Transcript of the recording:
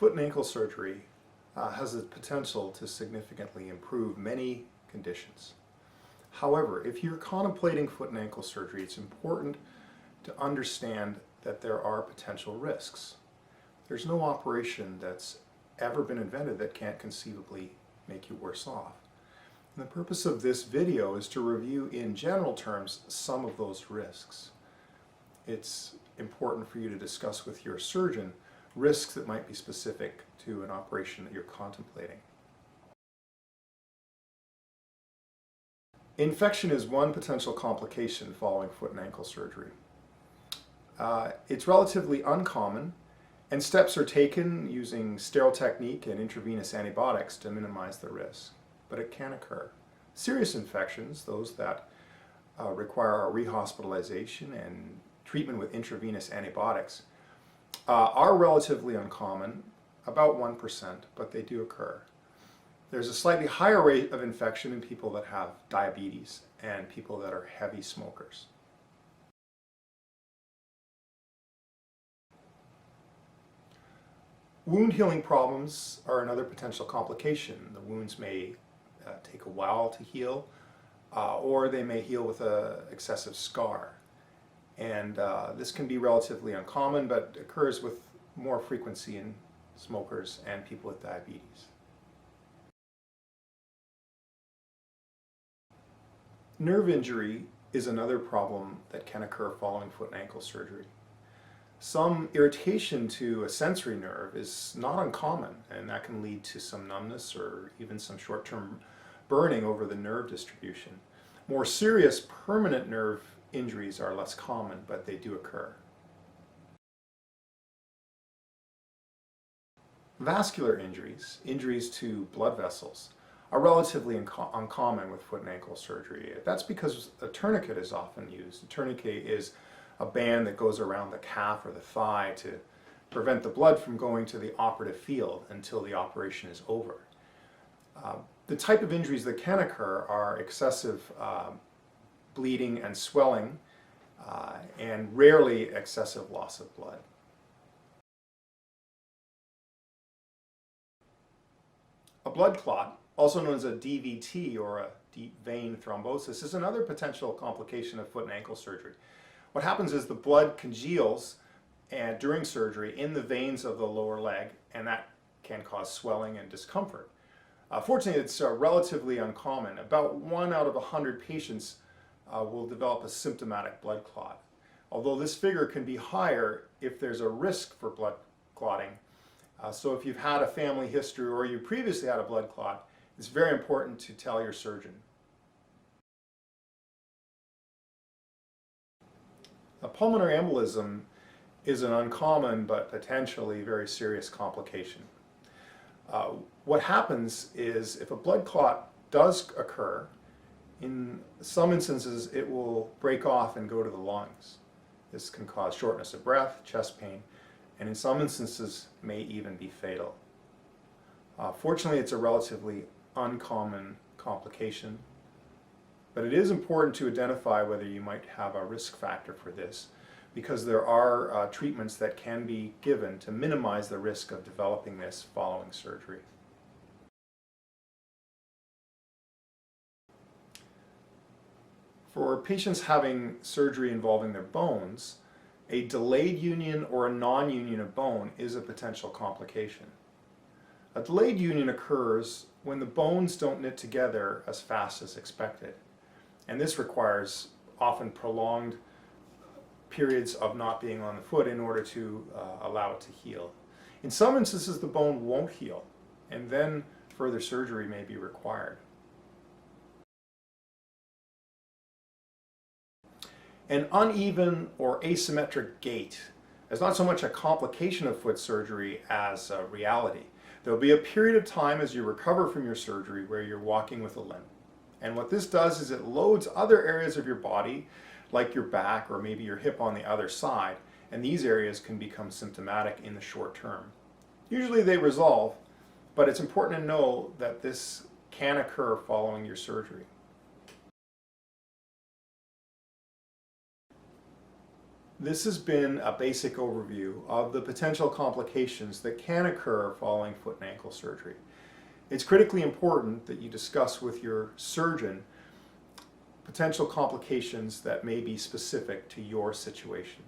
Foot and ankle surgery has the potential to significantly improve many conditions. However, if you're contemplating foot and ankle surgery, it's important to understand that there are potential risks. There's no operation that's ever been invented that can't conceivably make you worse off. And the purpose of this video is to review in general terms some of those risks. It's important for you to discuss with your surgeon risks that might be specific to an operation that you're contemplating. Infection is one potential complication following foot and ankle surgery. It's relatively uncommon, and steps are taken using sterile technique and intravenous antibiotics to minimize the risk, but it can occur. Serious infections, those that require rehospitalization and treatment with intravenous antibiotics, are relatively uncommon, about 1%, but they do occur. There's a slightly higher rate of infection in people that have diabetes and people that are heavy smokers. Wound healing problems are another potential complication. The wounds may take a while to heal, or they may heal with an excessive scar. And this can be relatively uncommon, but occurs with more frequency in smokers and people with diabetes. Nerve injury is another problem that can occur following foot and ankle surgery. Some irritation to a sensory nerve is not uncommon, and that can lead to some numbness or even some short-term burning over the nerve distribution. More serious permanent nerve injuries are less common, but they do occur. Vascular injuries, injuries to blood vessels, are relatively uncommon with foot and ankle surgery. That's because a tourniquet is often used. A tourniquet is a band that goes around the calf or the thigh to prevent the blood from going to the operative field until the operation is over. The type of injuries that can occur are excessive bleeding and swelling, and rarely excessive loss of blood. A blood clot, also known as a DVT or a deep vein thrombosis, is another potential complication of foot and ankle surgery. What happens is the blood congeals during surgery in the veins of the lower leg, and that can cause swelling and discomfort. Fortunately, it's relatively uncommon. About 1 out of 100 patients will develop a symptomatic blood clot. Although this figure can be higher if there's a risk for blood clotting. So if you've had a family history or you previously had a blood clot, it's very important to tell your surgeon. A pulmonary embolism is an uncommon but potentially very serious complication. What happens is if a blood clot does occur, in some instances it will break off and go to the lungs. This can cause shortness of breath, chest pain, and in some instances may even be fatal. Fortunately, it's a relatively uncommon complication, but it is important to identify whether you might have a risk factor for this, because there are treatments that can be given to minimize the risk of developing this following surgery. For patients having surgery involving their bones, a delayed union or a non-union of bone is a potential complication. A delayed union occurs when the bones don't knit together as fast as expected, and this requires often prolonged periods of not being on the foot in order to allow it to heal. In some instances, the bone won't heal, and then further surgery may be required. An uneven or asymmetric gait is not so much a complication of foot surgery as a reality. There will be a period of time as you recover from your surgery where you're walking with a limp. And what this does is it loads other areas of your body, like your back or maybe your hip on the other side, and these areas can become symptomatic in the short term. Usually they resolve, but it's important to know that this can occur following your surgery. This has been a basic overview of the potential complications that can occur following foot and ankle surgery. It's critically important that you discuss with your surgeon potential complications that may be specific to your situation.